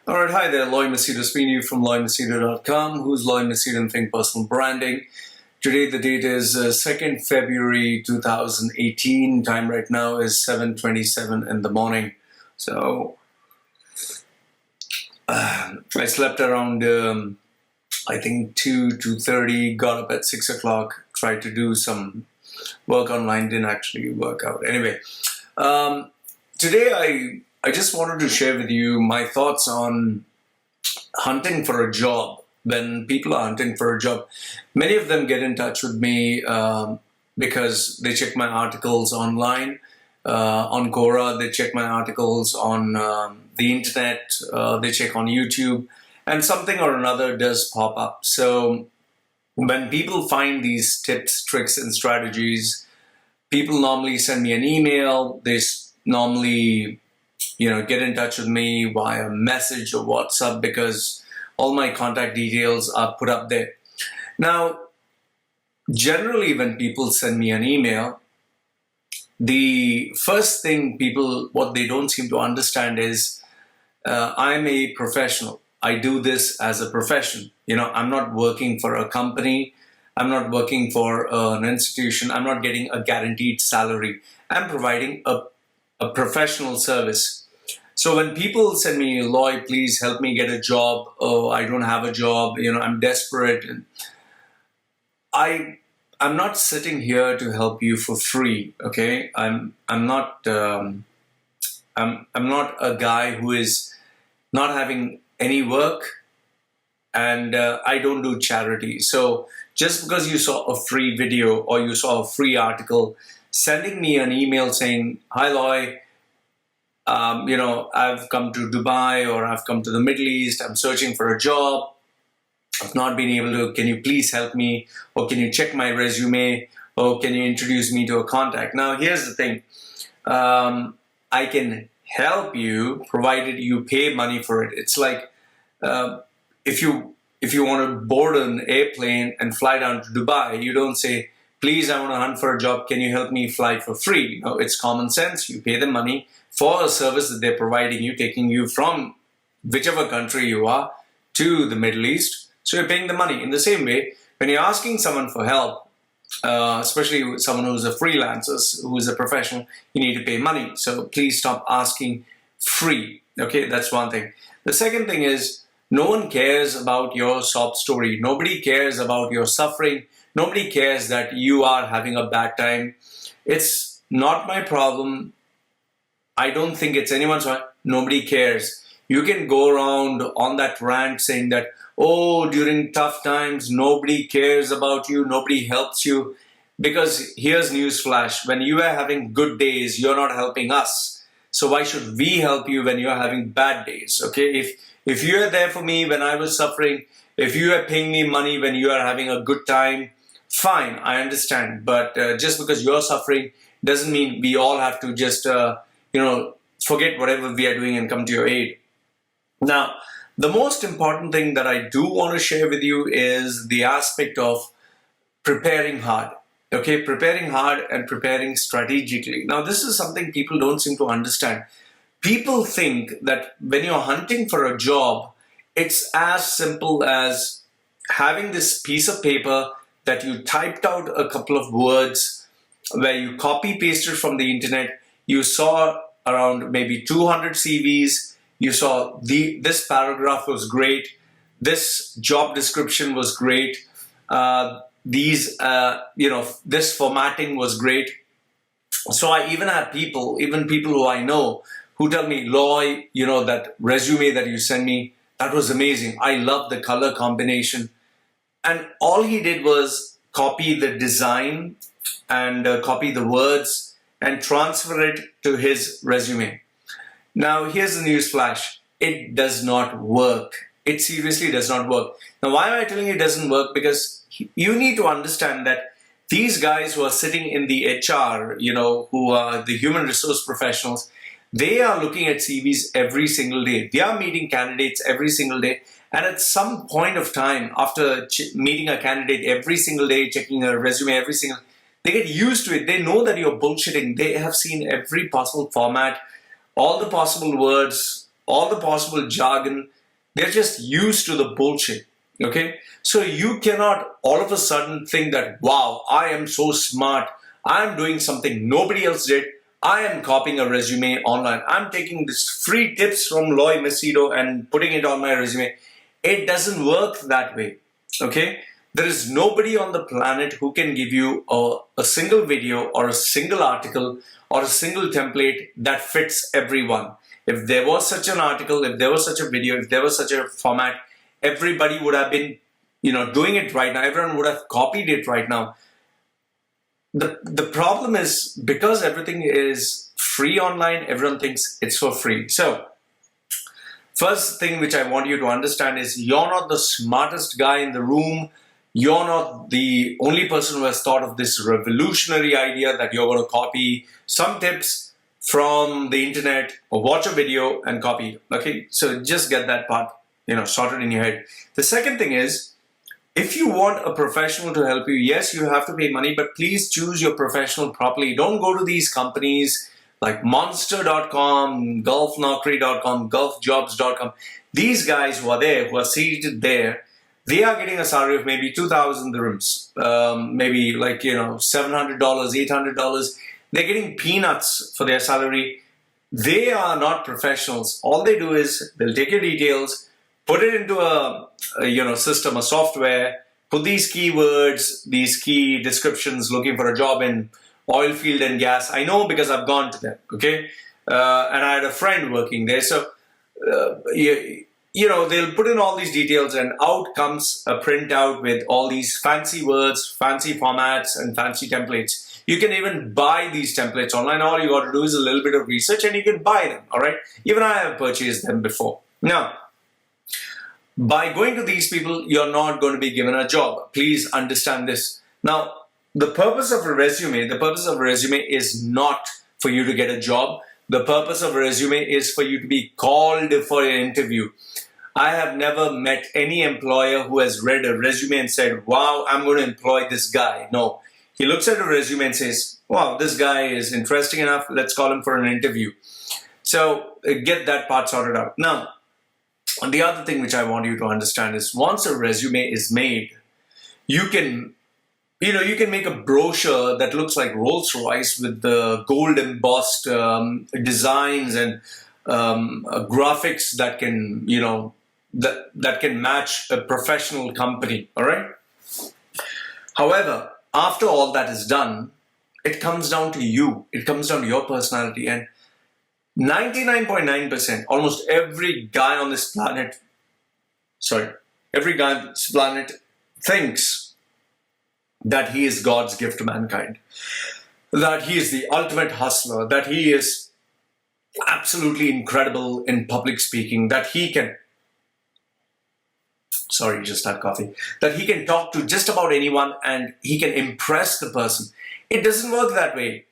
All right, hi there, Lloyd Machedo speaking to you from LloydMachedo.com. Who's Lloyd Machedo and Think Personal Branding. Today the date is 2nd February 2018. Time right now is 7:27 in the morning. So I slept around I think 2:30, got up at 6 o'clock, tried to do some work online, didn't actually work out. Anyway, today I just wanted to share with you my thoughts on hunting for a job. When people are hunting for a job, many of them get in touch with me because they check my articles online, on Quora, they check my articles on the internet, they check on YouTube, and something or another does pop up. So when people find these tips, tricks, and strategies, people normally send me an email. They normally get in touch with me via message or WhatsApp because all my contact details are put up there. Now, generally when people send me an email, the first thing what they don't seem to understand is I'm a professional. I do this as a profession. I'm not working for a company. I'm not working for an institution. I'm not getting a guaranteed salary. I'm providing a professional service. So when people send me, Lloyd, please help me get a job. Oh, I don't have a job. I'm desperate. I'm not sitting here to help you for free. Okay, I'm not a guy who is not having any work, and I don't do charity. So just because you saw a free video or you saw a free article, sending me an email saying, "Hi, Lloyd. I've come to Dubai or I've come to the Middle East. I'm searching for a job. I've not been able to. Can you please help me? Or can you check my resume? Or can you introduce me to a contact?" Now, here's the thing. I can help you provided you pay money for it. It's like if you want to board an airplane and fly down to Dubai, you don't say, "Please, I want to hunt for a job. Can you help me fly for free?" It's common sense. You pay them money for a service that they're providing you, taking you from whichever country you are to the Middle East. So you're paying the money. In the same way, when you're asking someone for help, especially someone who's a freelancer, who's a professional, you need to pay money. So please stop asking free. Okay, that's one thing. The second thing is, no one cares about your sob story. Nobody cares about your suffering. Nobody cares that you are having a bad time. It's not my problem. I don't think it's anyone's fault. Nobody cares. You can go around on that rant saying that, oh, during tough times, nobody cares about you, nobody helps you. Because here's newsflash, when you are having good days, you're not helping us. So why should we help you when you're having bad days? Okay, if you are there for me when I was suffering, if you are paying me money when you are having a good time, fine, I understand. But just because you're suffering doesn't mean we all have to just forget whatever we are doing and come to your aid. Now, the most important thing that I do want to share with you is the aspect of preparing hard. Okay, preparing hard and preparing strategically. Now, this is something people don't seem to understand. People think that when you're hunting for a job, it's as simple as having this piece of paper that you typed out a couple of words, where you copy pasted from the internet. You saw around maybe 200 CVs. You saw this paragraph was great. This job description was great. This formatting was great. So I even have people who I know, who tell me, "Lloyd, that resume that you sent me, that was amazing. I love the color combination." And all he did was copy the design and copy the words and transfer it to his resume. Now, here's the news flash. It does not work. It seriously does not work. Now, why am I telling you it doesn't work? Because you need to understand that these guys who are sitting in the HR, who are the human resource professionals, they are looking at CVs every single day. They are meeting candidates every single day. And at some point of time, after meeting a candidate every single day, checking a resume every single, they get used to it. They know that you're bullshitting. They have seen every possible format, all the possible words, all the possible jargon. They're just used to the bullshit. Okay? So you cannot all of a sudden think that, wow, I am so smart. I'm doing something nobody else did. I am copying a resume online. I'm taking this free tips from Machedo and putting it on my resume. It doesn't work that way. Okay? There is nobody on the planet who can give you a single video or a single article or a single template that fits everyone. If there was such an article, if there was such a video, if there was such a format, everybody would have been, doing it right now. Everyone would have copied it right now. The problem is, because everything is free online, everyone thinks it's for free. So, first thing which I want you to understand is, you're not the smartest guy in the room. You're not the only person who has thought of this revolutionary idea that you're going to copy some tips from the internet or watch a video and copy it. Okay, so just get that part, sorted in your head. The second thing is, if you want a professional to help you, yes, you have to pay money, but please choose your professional properly. Don't go to these companies like monster.com, gulfnaukri.com, gulfjobs.com. These guys who are there, who are seated there, they are getting a salary of maybe 2,000 dirhams, maybe like, $700, $800. They're getting peanuts for their salary. They are not professionals. All they do is they'll take your details, put it into a system, a software, put these keywords, these key descriptions, looking for a job in oil field and gas. I know because I've gone to them, okay? And I had a friend working there. So, they'll put in all these details and out comes a printout with all these fancy words, fancy formats, and fancy templates. You can even buy these templates online. All you got to do is a little bit of research and you can buy them, all right? Even I have purchased them before. Now, by going to these people, you're not going to be given a job. Please understand this. Now, the purpose of a resume is not for you to get a job. The purpose of a resume is for you to be called for an interview. I have never met any employer who has read a resume and said, wow, I'm going to employ this guy. No. He looks at a resume and says, wow, this guy is interesting enough. Let's call him for an interview. So get that part sorted out. Now, the other thing which I want you to understand is, once a resume is made, you can make a brochure that looks like Rolls-Royce with the gold embossed designs and graphics that can, that can match a professional company. All right. However, after all that is done, it comes down to you. It comes down to your personality. And 99.9%, almost every guy on this planet, thinks that he is God's gift to mankind, that he is the ultimate hustler, that he is absolutely incredible in public speaking, that he can, that he can talk to just about anyone and he can impress the person. It doesn't work that way.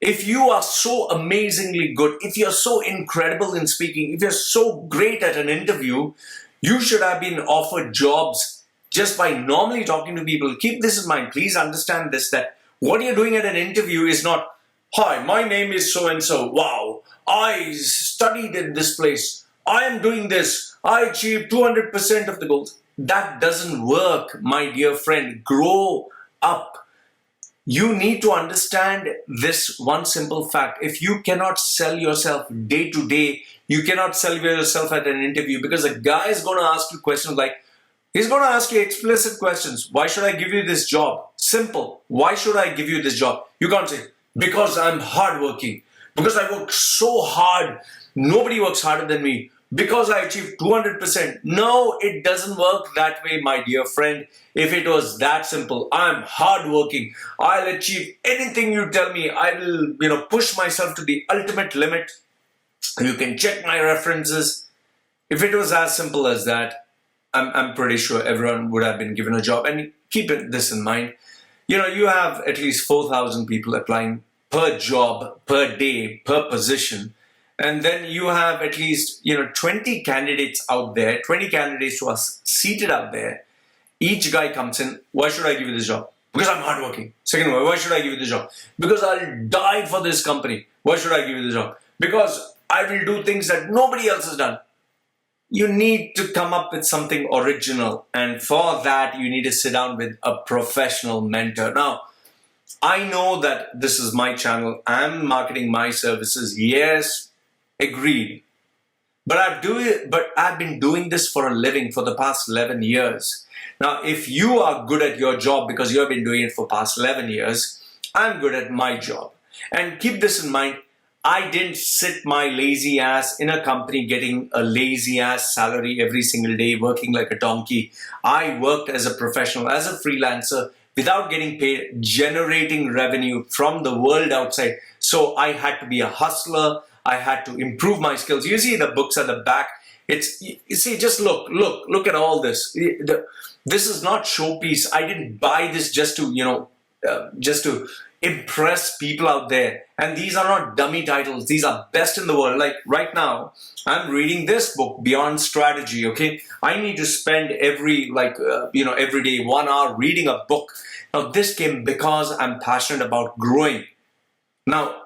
If you are so amazingly good, if you're so incredible in speaking, if you're so great at an interview, you should have been offered jobs just by normally talking to people. Keep this in mind. Please understand this, that what you're doing at an interview is not, hi, my name is so-and-so. Wow, I studied in this place. I am doing this. I achieved 200% of the goals. That doesn't work, my dear friend. Grow up. You need to understand this one simple fact. If you cannot sell yourself day to day, you cannot sell yourself at an interview, because a guy is going to ask you questions like, he's going to ask you explicit questions. Why should I give you this job? Simple. Why should I give you this job? You can't say, because I'm hardworking, because I work so hard. Nobody works harder than me. Because I achieved 200%. No, it doesn't work that way, my dear friend. If it was that simple, I'm hardworking. I'll achieve anything you tell me. I will, push myself to the ultimate limit. You can check my references. If it was as simple as that, I'm pretty sure everyone would have been given a job. And keep this in mind. You have at least 4,000 people applying per job, per day, per position. And then you have at least, 20 candidates out there, 20 candidates who are seated out there. Each guy comes in, why should I give you this job? Because I'm hardworking. Second one, why should I give you this job? Because I'll die for this company. Why should I give you this job? Because I will do things that nobody else has done. you need to come up with something original. And for that, you need to sit down with a professional mentor. Now, I know that this is my channel. I'm marketing my services. Yes, agreed. But I've been doing this for a living for the past 11 years. Now, if you are good at your job because you have been doing it for past 11 years, I'm good at my job. And keep this in mind, I didn't sit my lazy ass in a company getting a lazy ass salary every single day, working like a donkey. I worked as a professional, as a freelancer, without getting paid, generating revenue from the world outside. So I had to be a hustler. I had to improve my skills. You see the books at the back. You see, just look at all this. This is not showpiece. I didn't buy this just to impress people out there. And these are not dummy titles. These are best in the world. Like right now, I'm reading this book, Beyond Strategy. Okay, I need to spend every day 1 hour reading a book. Now this came because I'm passionate about growing. Now,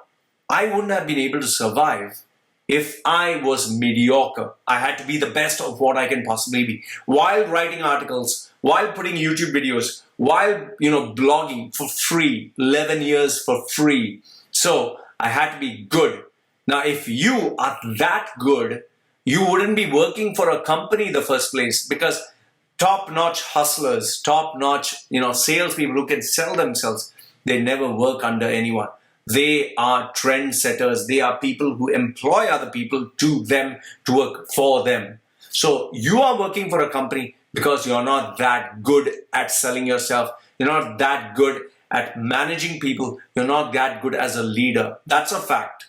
I wouldn't have been able to survive if I was mediocre. I had to be the best of what I can possibly be. While writing articles, while putting YouTube videos, while blogging for free, 11 years for free. So I had to be good. Now, if you are that good, you wouldn't be working for a company in the first place, because top-notch hustlers, top-notch salespeople who can sell themselves, they never work under anyone. They are trendsetters. They are people who employ other people to work for them. So you are working for a company because you're not that good at selling yourself. You're not that good at managing people. You're not that good as a leader. That's a fact.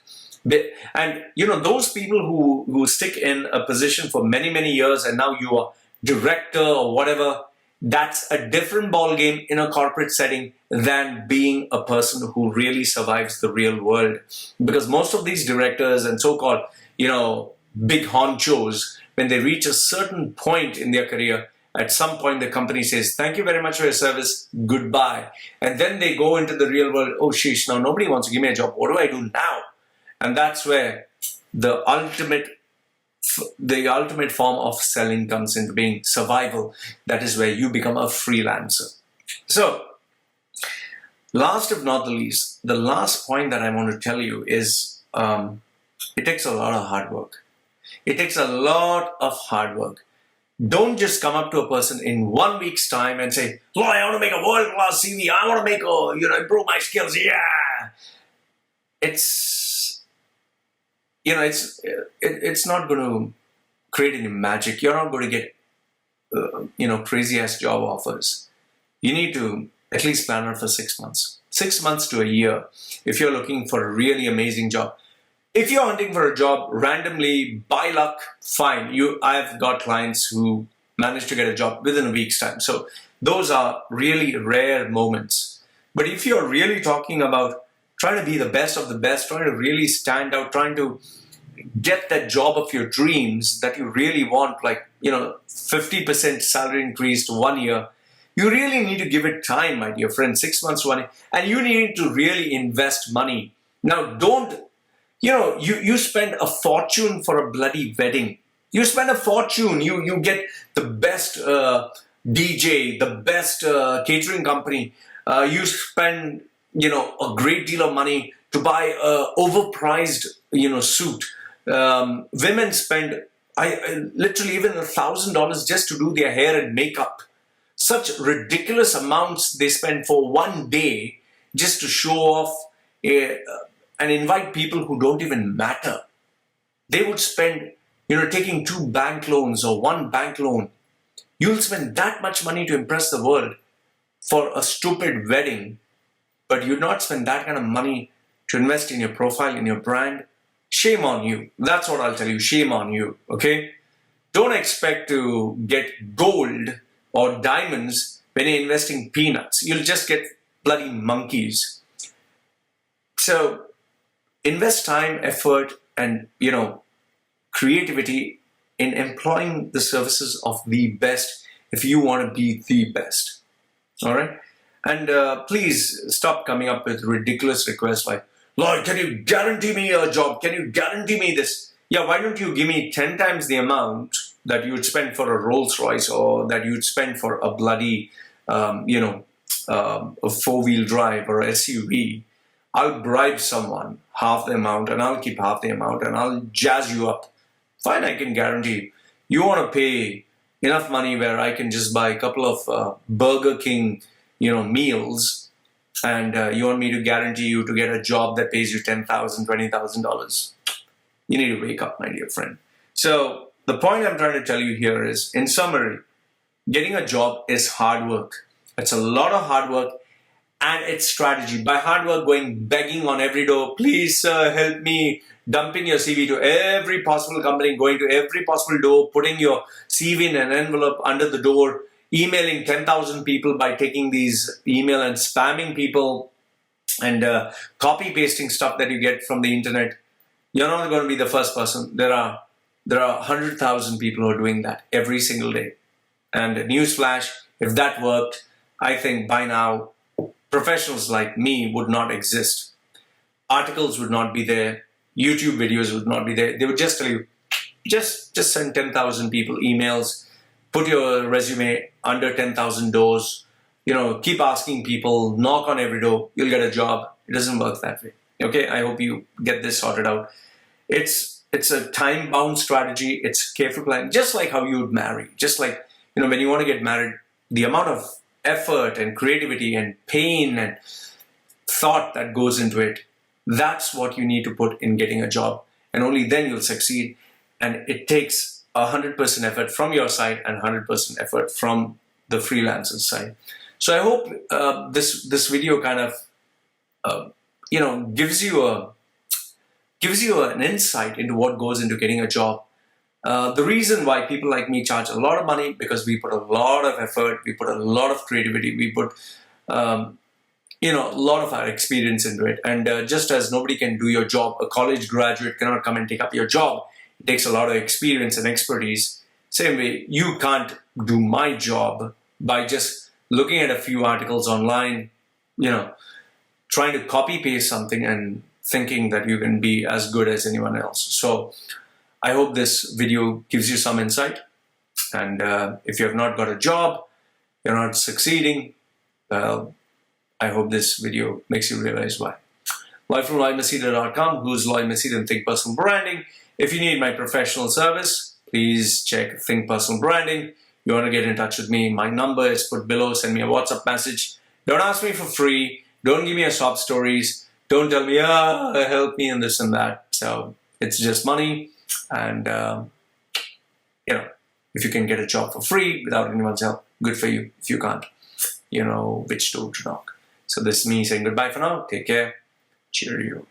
And those people who stick in a position for many, many years and now you are director or whatever, that's a different ball game in a corporate setting than being a person who really survives the real world. Because most of these directors and so-called, big honchos, when they reach a certain point in their career, at some point the company says, thank you very much for your service, goodbye. And then they go into the real world, oh sheesh, now nobody wants to give me a job, what do I do now? And that's where the ultimate form of selling comes into being, survival. That is where you become a freelancer. So, last if not the least, the last point that I want to tell you is it takes a lot of hard work. It takes a lot of hard work. Don't just come up to a person in 1 week's time and say, oh, I want to make a world-class CV. I want to make improve my skills. Yeah. It's not going to create any magic. You're not going to get, crazy-ass job offers. You need to at least plan out for 6 months. 6 months to a year if you're looking for a really amazing job. If you're hunting for a job randomly, by luck, fine. I've got clients who managed to get a job within a week's time. So those are really rare moments. But if you're really talking about trying to be the best of the best, trying to really stand out, trying to get that job of your dreams that you really want, 50% salary increase to 1 year, you really need to give it time, my dear friend, 6 months to 1 year, and you need to really invest money. Now, you spend a fortune for a bloody wedding. You spend a fortune, you get the best DJ, the best catering company. You spend, a great deal of money to buy a overpriced, suit. Women spend literally even $1,000 just to do their hair and makeup. Such ridiculous amounts they spend for 1 day just to show off and invite people who don't even matter. They would spend, taking 2 bank loans or 1 bank loan. You'll spend that much money to impress the world for a stupid wedding, but you'd not spend that kind of money to invest in your profile, in your brand. Shame on you. That's what I'll tell you. Shame on you. Okay? Don't expect to get gold or diamonds when you're investing peanuts. You'll just get bloody monkeys. So invest time, effort, and creativity in employing the services of the best if you want to be the best. All right? And please stop coming up with ridiculous requests like, Lord, can you guarantee me a job? Can you guarantee me this? Yeah, why don't you give me 10 times the amount that you would spend for a Rolls Royce, or that you would spend for a bloody, a four-wheel drive or a SUV. I'll bribe someone half the amount, and I'll keep half the amount, and I'll jazz you up. Fine, I can guarantee you want to pay enough money where I can just buy a couple of Burger King, meals, and you want me to guarantee you to get a job that pays you $10,000, $20,000. You need to wake up, my dear friend. So the point I'm trying to tell you here is, in summary, getting a job is hard work. It's a lot of hard work, and it's strategy. By hard work, going begging on every door, please sir, help me, dumping your CV to every possible company, going to every possible door, putting your CV in an envelope under the door, emailing 10,000 people by taking these email and spamming people, and copy pasting stuff that you get from the internet. You're not going to be the first person. There are 100,000 people who are doing that every single day. And newsflash, if that worked, I think by now professionals like me would not exist. Articles would not be there. YouTube videos would not be there. They would just tell you, just send 10,000 people emails, put your resume under 10,000 doors, keep asking people, knock on every door, you'll get a job. It doesn't work that way. Okay, I hope you get this sorted out. It's a time-bound strategy. It's careful planning, just like how you would marry. Just like, when you want to get married, the amount of effort and creativity and pain and thought that goes into it, that's what you need to put in getting a job. And only then you'll succeed. And it takes 100% effort from your side and 100% effort from the freelancer's side. So I hope this video kind of gives you an insight into what goes into getting a job. The reason why people like me charge a lot of money, because we put a lot of effort, we put a lot of creativity, we put a lot of our experience into it. And just as nobody can do your job, a college graduate cannot come and take up your job. It takes a lot of experience and expertise. Same way, you can't do my job by just looking at a few articles online, trying to copy paste something and thinking that you can be as good as anyone else. So I hope this video gives you some insight. And if you have not got a job, you're not succeeding, well, I hope this video makes you realize why. Live from Machedo.com, who's Loy Machedo and Think Personal Branding. If you need my professional service, please check Think Personal Branding. You want to get in touch with me, my number is put below. Send me a WhatsApp message. Don't ask me for free. Don't give me a sob stories. Don't tell me, help me and this and that. So it's just money. And, if you can get a job for free without anyone's help, good for you. If you can't, which door to knock. So this is me saying goodbye for now. Take care. Cheerio.